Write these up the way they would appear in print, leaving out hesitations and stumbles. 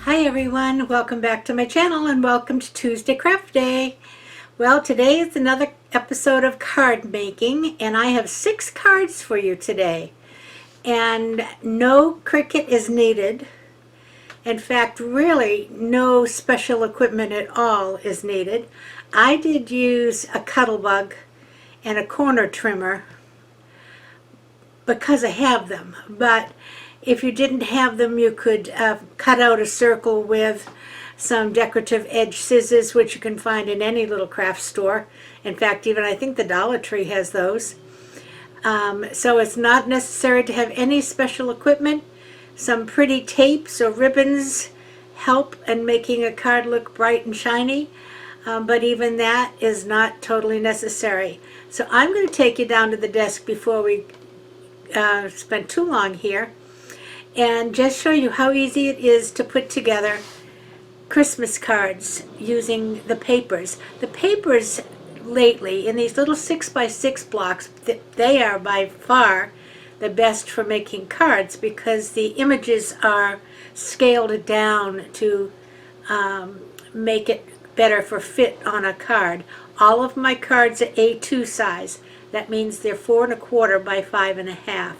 Hi everyone, welcome back to my channel and welcome to Tuesday Craft Day. Well, today is another episode of card making and I have 6 cards for you today. And no Cricut is needed. In fact, really no special equipment at all is needed. I did use a Cuttlebug and a corner trimmer because I have them, but if you didn't have them, you could cut out a circle with some decorative edge scissors, which you can find in any little craft store. In fact, even I think the Dollar Tree has those. So it's not necessary to have any special equipment. Some pretty tapes or ribbons help in making a card look bright and shiny, but even that is not totally necessary. So I'm going to take you down to the desk before we spend too long here and just show you how easy it is to put together Christmas cards using the papers. The papers lately in these little 6x6 blocks, they are by far the best for making cards because the images are scaled down to make it better for fit on a card. All of my cards are A2 size. That means they're 4 1/4 by 5 1/2.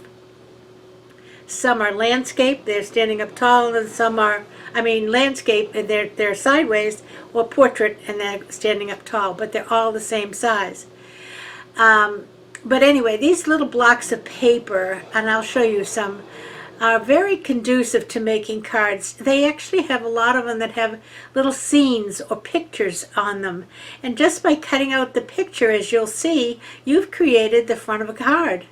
Some are landscape, they're standing up tall, and some are, landscape, and they're sideways, or portrait, and they're standing up tall, but they're all the same size. But anyway, these little blocks of paper, and I'll show you some, are very conducive to making cards. They actually have a lot of them that have little scenes or pictures on them. And just by cutting out the picture, as you'll see, you've created the front of a card.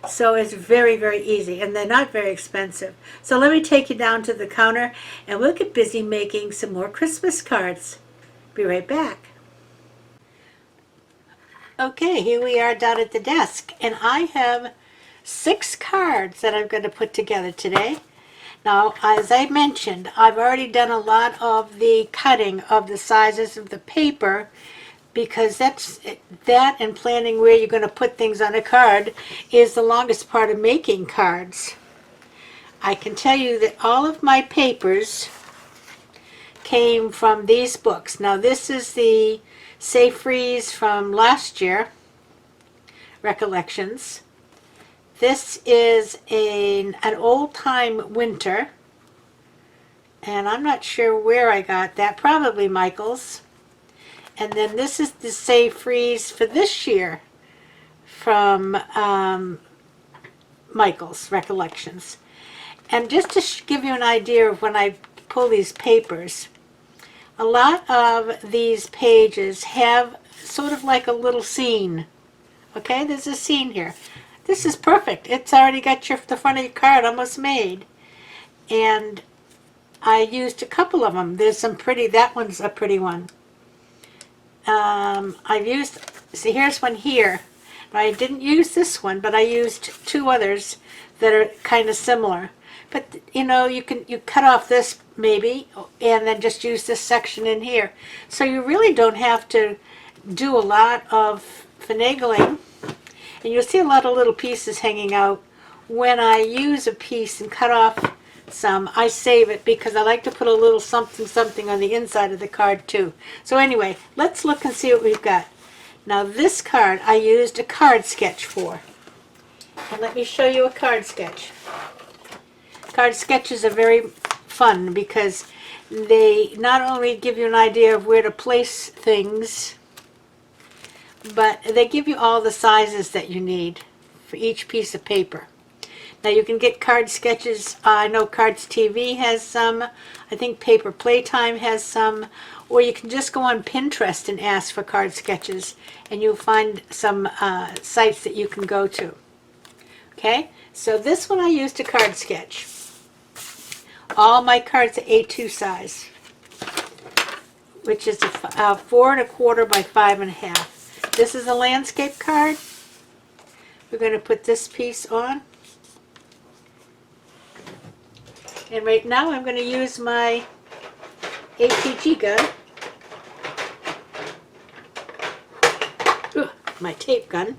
So it's very, very easy, and they're not very expensive. So let me take you down to the counter, and we'll get busy making some more Christmas cards. Be right back. Okay, here we are down at the desk, and I have 6 cards that I'm going to put together today. Now, as I mentioned, I've already done a lot of the cutting of the sizes of the paper because that and planning where you're going to put things on a card is the longest part of making cards. I can tell you that all of my papers came from these books. Now, this is the Safe Freeze from last year, Recollections. This is an old-time winter, and I'm not sure where I got that, probably Michael's. And then this is the Safe Freeze for this year from Michael's Recollections. And just to give you an idea of when I pull these papers, a lot of these pages have sort of like a little scene. Okay, there's a scene here. This is perfect. It's already got the front of your card almost made. And I used a couple of them. There's some pretty, that one's a pretty one. See, here's one here. I didn't use this one, but I used 2 others that are kind of similar. But, you know, you cut off this maybe, and then just use this section in here. So you really don't have to do a lot of finagling. And you'll see a lot of little pieces hanging out. When I use a piece and cut off some, I save it because I like to put a little something something on the inside of the card too. So anyway, let's look and see what we've got. Now this card I used a card sketch for. And let me show you a card sketch. Card sketches are very fun because they not only give you an idea of where to place things, but they give you all the sizes that you need for each piece of paper. Now you can get card sketches. I know Cards TV has some. I think Paper Playtime has some. Or you can just go on Pinterest and ask for card sketches, and you'll find some sites that you can go to. Okay, so this one I used a card sketch. All my cards are A2 size, which is a 4 1/4 by 5 1/2. This is a landscape card. We're going to put this piece on. And right now I'm going to use my APG gun, my tape gun.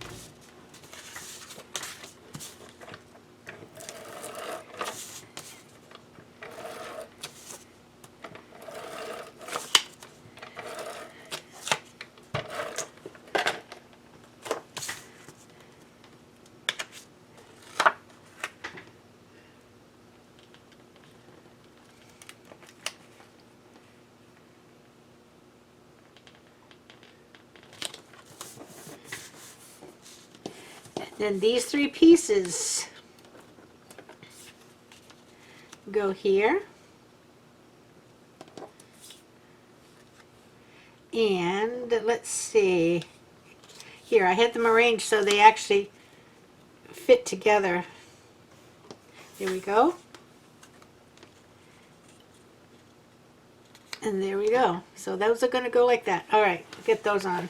Then these three pieces go here. And let's see. Here, I had them arranged so they actually fit together. There we go. And there we go. So those are going to go like that. All right, get those on.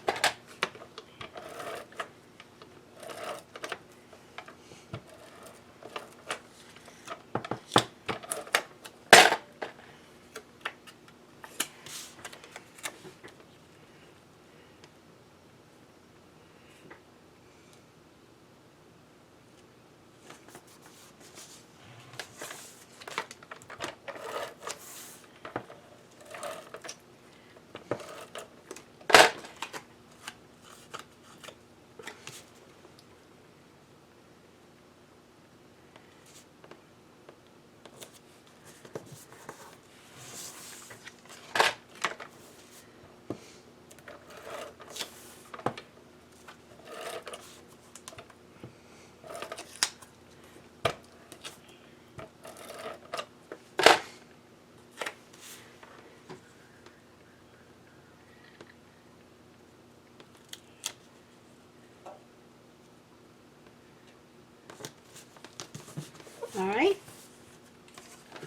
All right.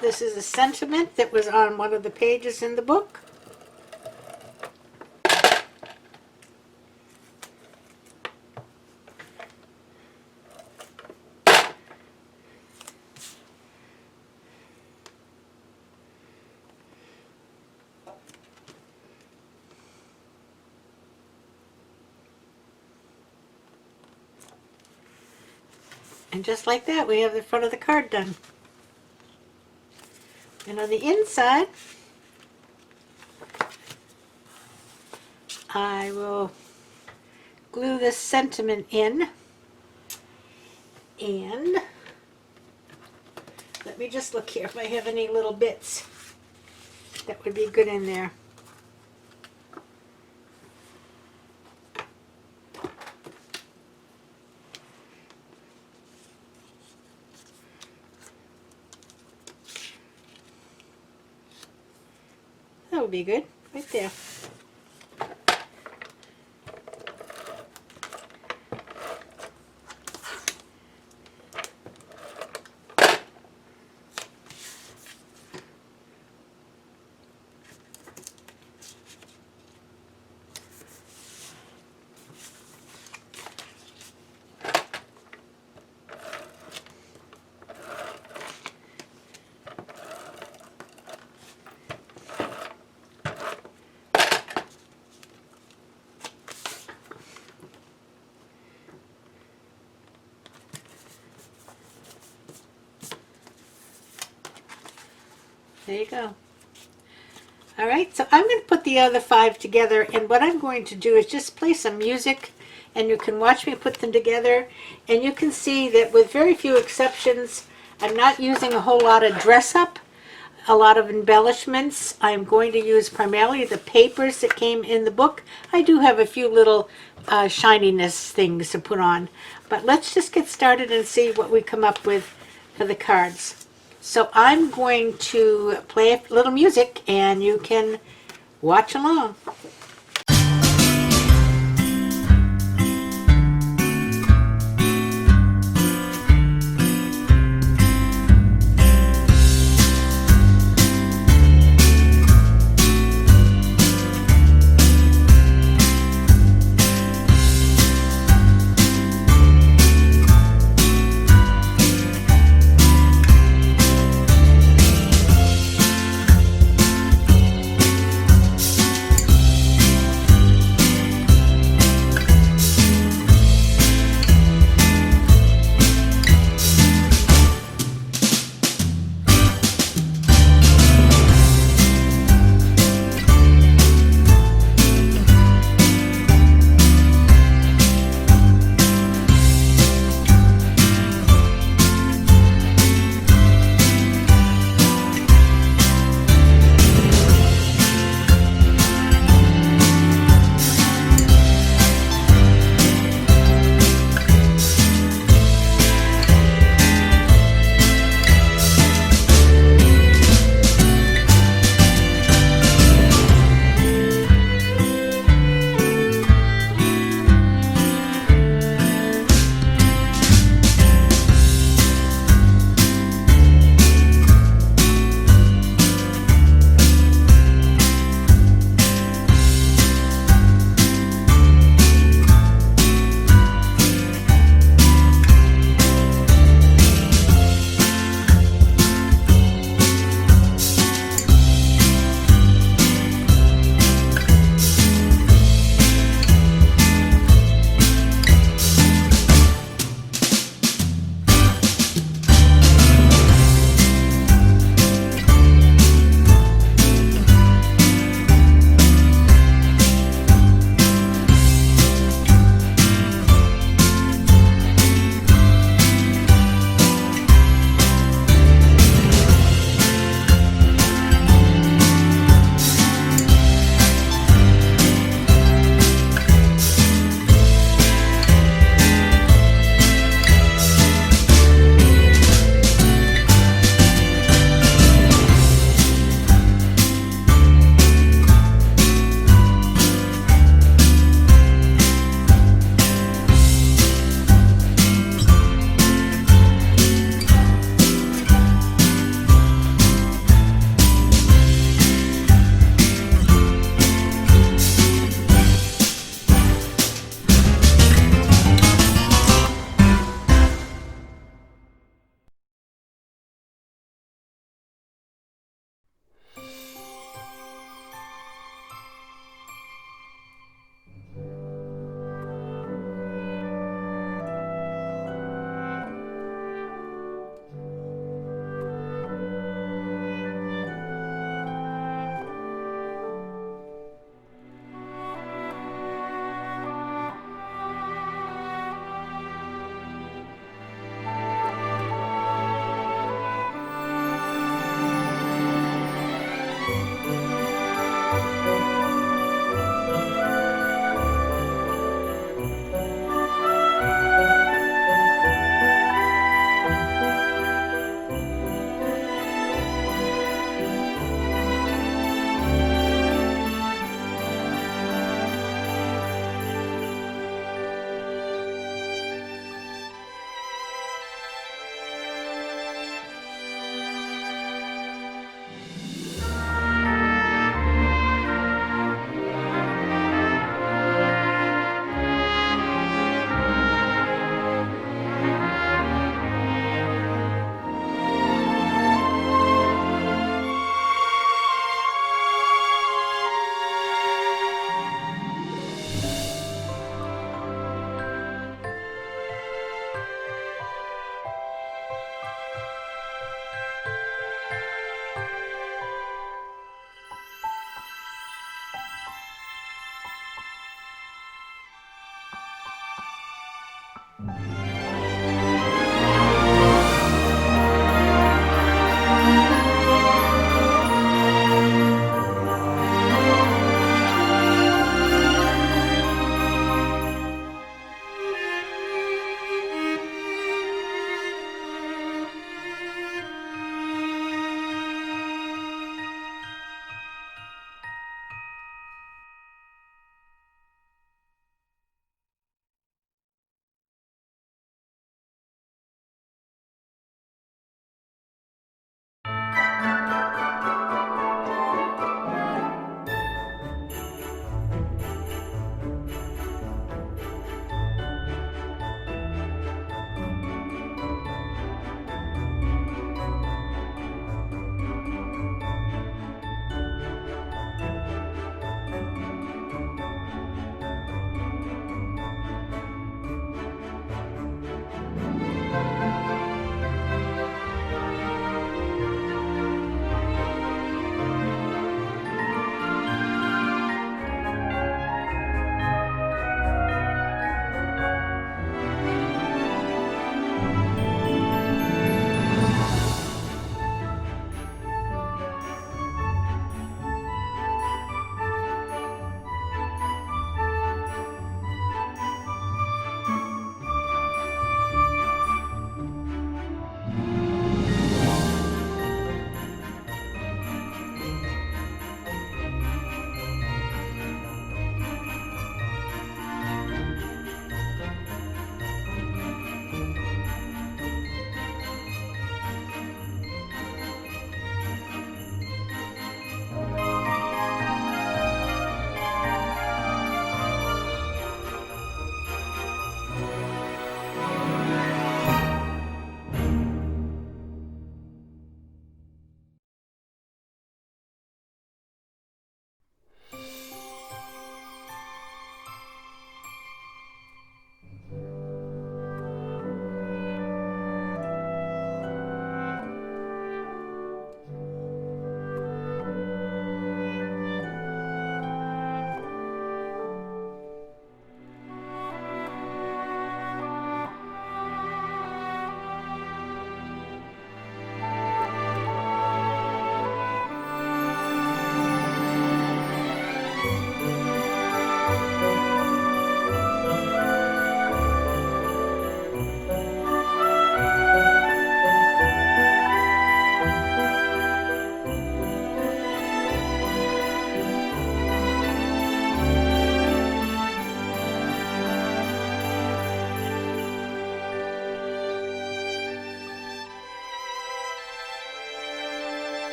This is a sentiment that was on one of the pages in the book. And just like that, we have the front of the card done. And on the inside, I will glue this sentiment in. And let me just look here if I have any little bits that would be good in there. That would be good, right there. There you go. All right, so I'm going to put the other 5 together, and what I'm going to do is just play some music, and you can watch me put them together, and you can see that with very few exceptions, I'm not using a whole lot of dress-up, a lot of embellishments. I'm going to use primarily the papers that came in the book. I do have a few little shininess things to put on, but let's just get started and see what we come up with for the cards. So I'm going to play a little music and you can watch along.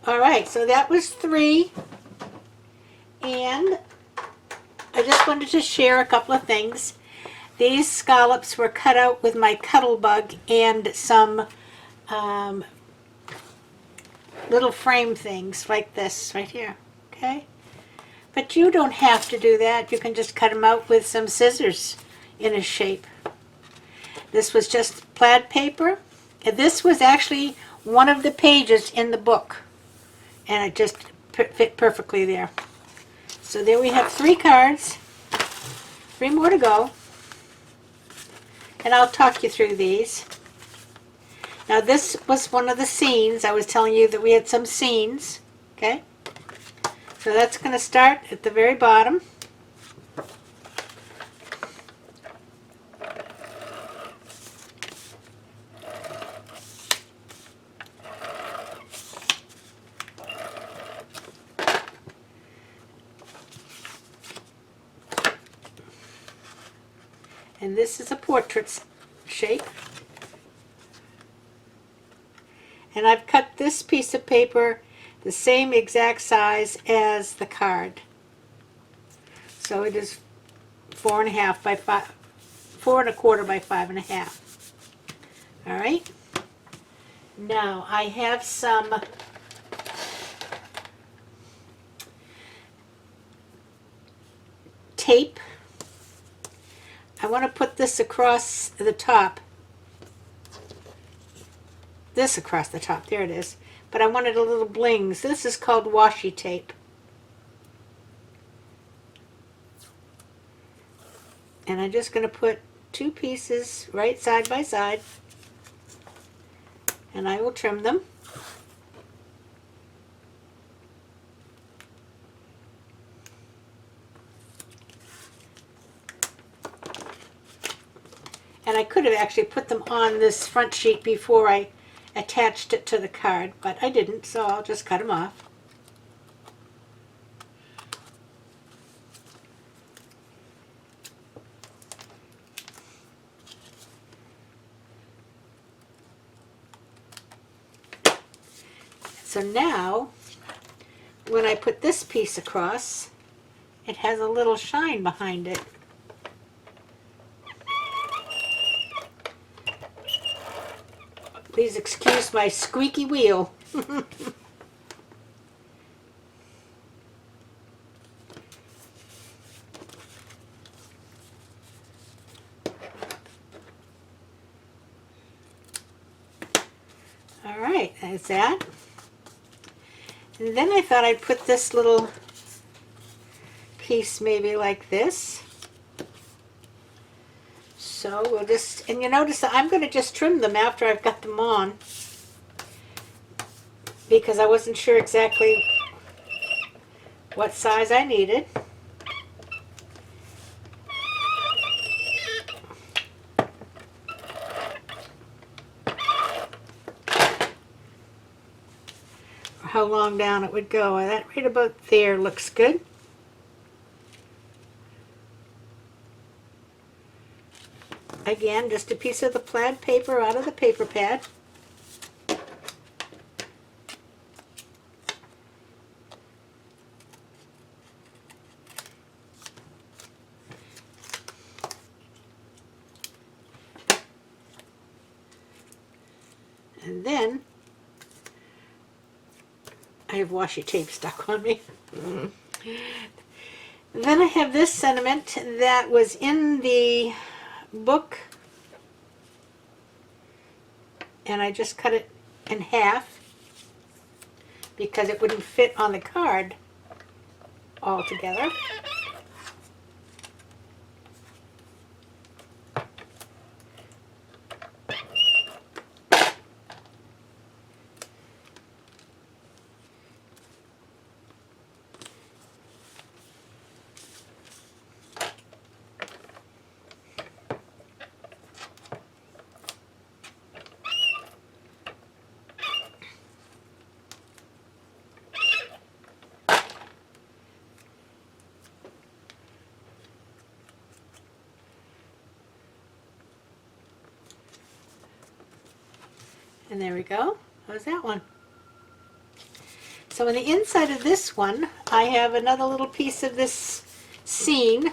All right, so that was 3. And I just wanted to share a couple of things. These scallops were cut out with my Cuttlebug and some little frame things like this right here, okay? But you don't have to do that. You can just cut them out with some scissors in a shape. This was just plaid paper. And this was actually one of the pages in the book. And it just fit perfectly there. So there we have 3 cards. 3 more to go. And I'll talk you through these. Now this was one of the scenes. I was telling you that we had some scenes. Okay? So that's going to start at the very bottom. And this is a portrait shape. And I've cut this piece of paper the same exact size as the card. So it is 4.5 by 5, 4.25 by 5.5. All right. Now I have some tape. I want to put this across the top. This across the top, there it is. But I wanted a little blings. This is called washi tape. And I'm just going to put 2 pieces right side by side. And I will trim them. And I could have actually put them on this front sheet before I attached it to the card, but I didn't, so I'll just cut them off. So now, when I put this piece across, it has a little shine behind it. Please excuse my squeaky wheel. All right, that's that. And then I thought I'd put this little piece maybe like this. So we'll just, and you notice that I'm going to just trim them after I've got them on, because I wasn't sure exactly what size I needed. Or how long down it would go. That right about there looks good. Again, just a piece of the plaid paper out of the paper pad. And then I have washi tape stuck on me. And then I have this sentiment that was in the book, and I just cut it in half because it wouldn't fit on the card all together. And there we go. How's that one? So on the inside of this one, I have another little piece of this scene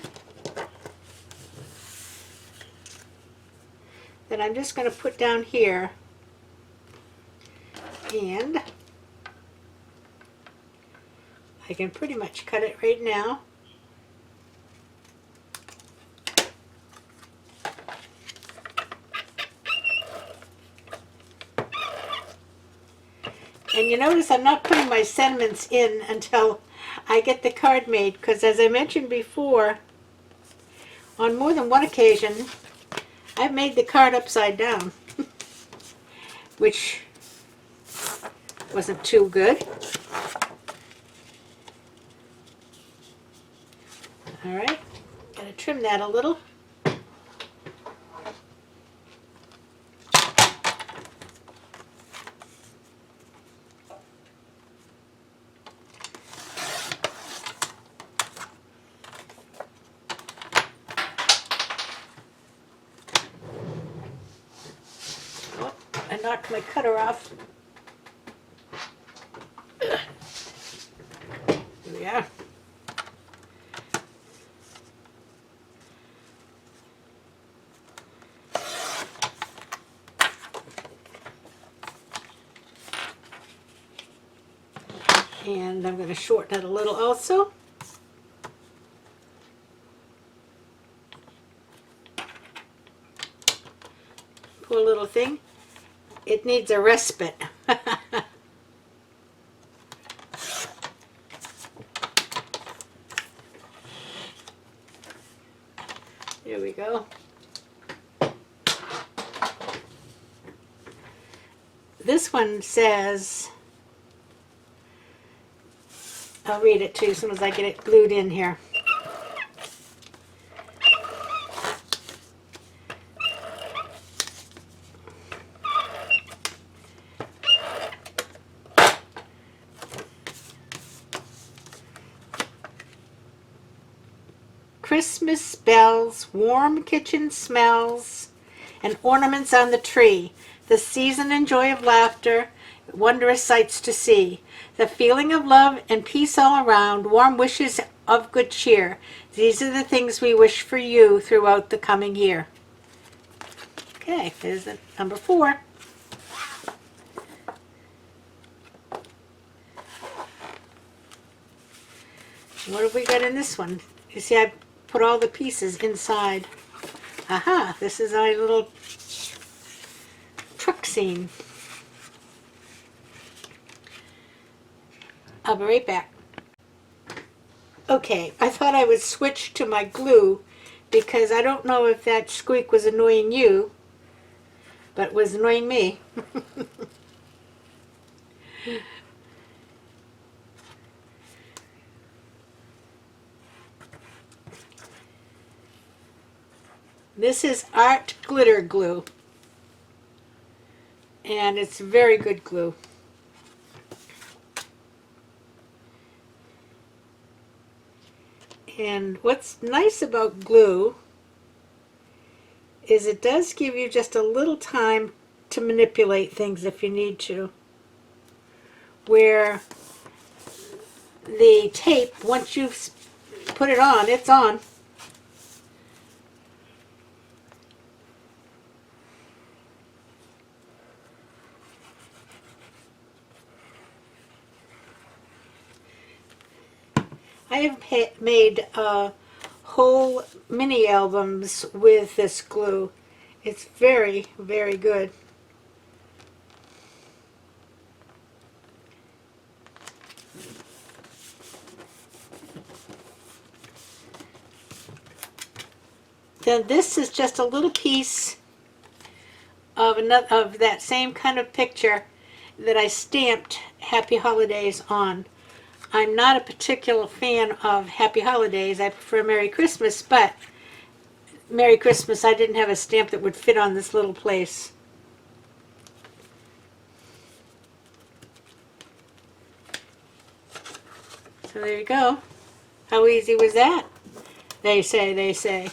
that I'm just going to put down here. And I can pretty much cut it right now. And you notice I'm not putting my sentiments in until I get the card made, because as I mentioned before, on more than one occasion, I've made the card upside down, which wasn't too good. All right, gotta trim that a little. I knocked my cutter off. Here we are. And I'm going to shorten it a little also. Poor little thing. It needs a respite. There we go. This one says, I'll read it to you as soon as I get it glued in here. Christmas bells, warm kitchen smells, and ornaments on the tree. The season and joy of laughter, wondrous sights to see. The feeling of love and peace all around, warm wishes of good cheer. These are the things we wish for you throughout the coming year. Okay, there's the number 4. What have we got in this one? You see, I put all the pieces inside. Aha, this is our little truck scene. I'll be right back. Okay, I thought I would switch to my glue because I don't know if that squeak was annoying you, but it was annoying me. This is Art Glitter Glue, and it's very good glue. And what's nice about glue is it does give you just a little time to manipulate things if you need to. Where the tape, once you've put it on, it's on. I have made whole mini albums with this glue. It's very, very good. Then this is just a little piece of that same kind of picture that I stamped Happy Holidays on. I'm not a particular fan of Happy Holidays. I prefer Merry Christmas, but Merry Christmas I didn't have a stamp that would fit on this little place. So there you go. How easy was that? They say, they say.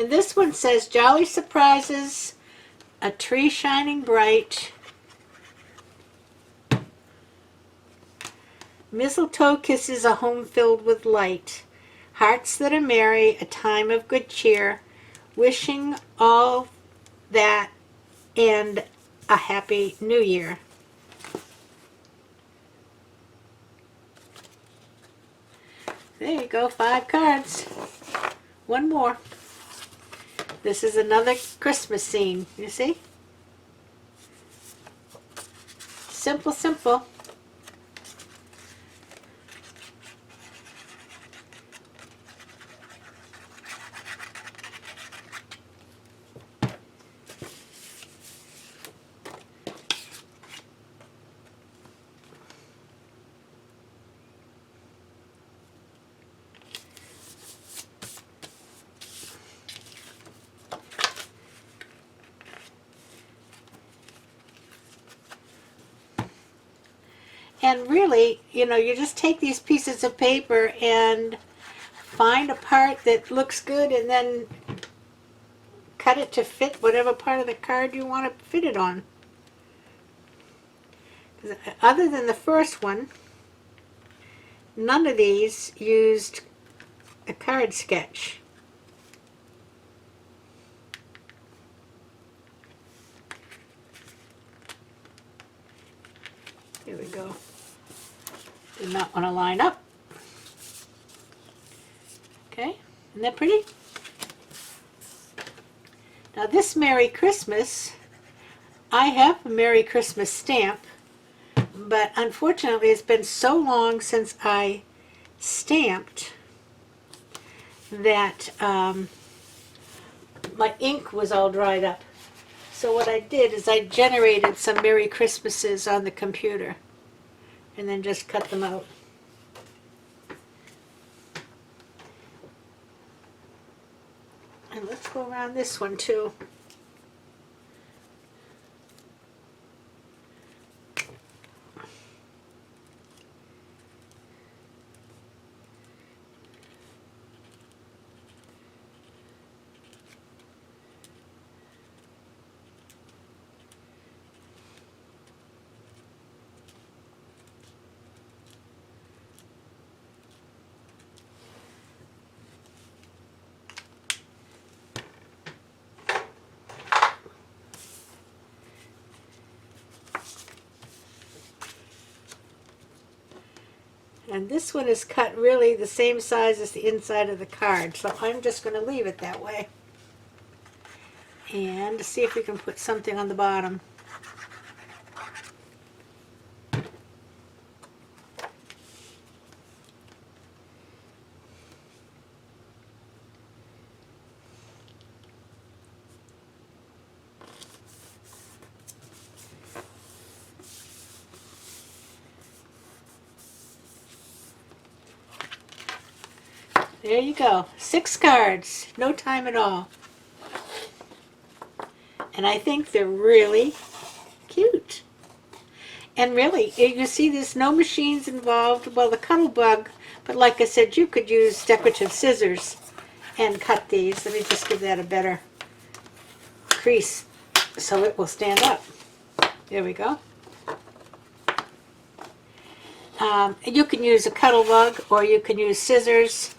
And this one says, Jolly Surprises, a tree shining bright. Mistletoe kisses, a home filled with light. Hearts that are merry, a time of good cheer. Wishing all that and a happy new year. There you go, 5 cards. One more. This is another Christmas scene, you see? Simple, simple. And really, you know, you just take these pieces of paper and find a part that looks good and then cut it to fit whatever part of the card you want to fit it on. Other than the first one, none of these used a card sketch. Here we go. Did not want to line up. Okay, isn't that pretty? Now this Merry Christmas, I have a Merry Christmas stamp, but unfortunately it's been so long since I stamped that my ink was all dried up. So what I did is I generated some Merry Christmases on the computer and then just cut them out. And let's go around this one too. And this one is cut really the same size as the inside of the card, so I'm just going to leave it that way. And see if we can put something on the bottom. There you go. 6 cards. No time at all. And I think they're really cute. And really, you see there's no machines involved. Well, the Cuttlebug, but like I said, you could use decorative scissors and cut these. Let me just give that a better crease so it will stand up. There we go. You can use a Cuttlebug or you can use scissors.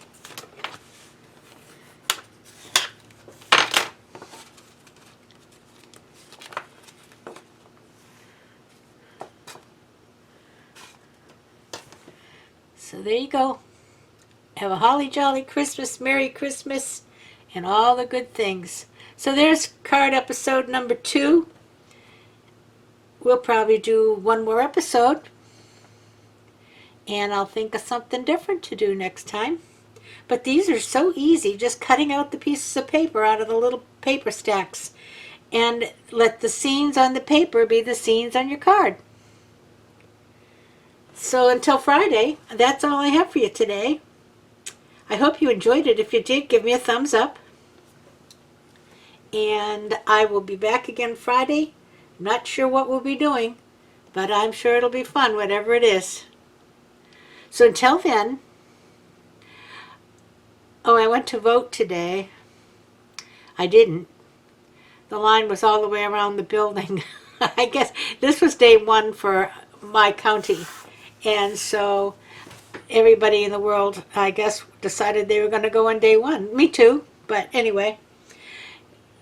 So there you go. Have a holly jolly Christmas, Merry Christmas, and all the good things. So there's card episode number 2. We'll probably do one more episode, and I'll think of something different to do next time. But these are so easy, just cutting out the pieces of paper out of the little paper stacks, and let the scenes on the paper be the scenes on your card. So until Friday, that's all I have for you today. I hope you enjoyed it. If you did, give me a thumbs up. And I will be back again Friday. Not sure what we'll be doing, but I'm sure it'll be fun, whatever it is. So until then, oh, I went to vote today. I didn't. The line was all the way around the building. I guess this was day one for my county. And so everybody in the world, I guess, decided they were going to go on day one. Me too. But anyway,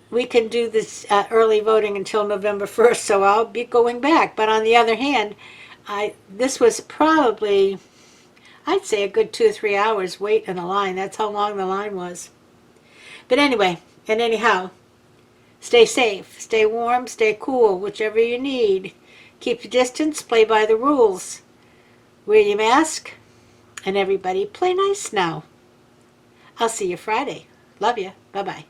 we can do this early voting until November 1st, so I'll be going back. But on the other hand, this was probably, I'd say, a good 2 or 3 hours wait in a line. That's how long the line was. But anyway, and anyhow, stay safe, stay warm, stay cool, whichever you need. Keep your distance, play by the rules. Wear your mask, and everybody play nice now. I'll see you Friday. Love you. Bye-bye.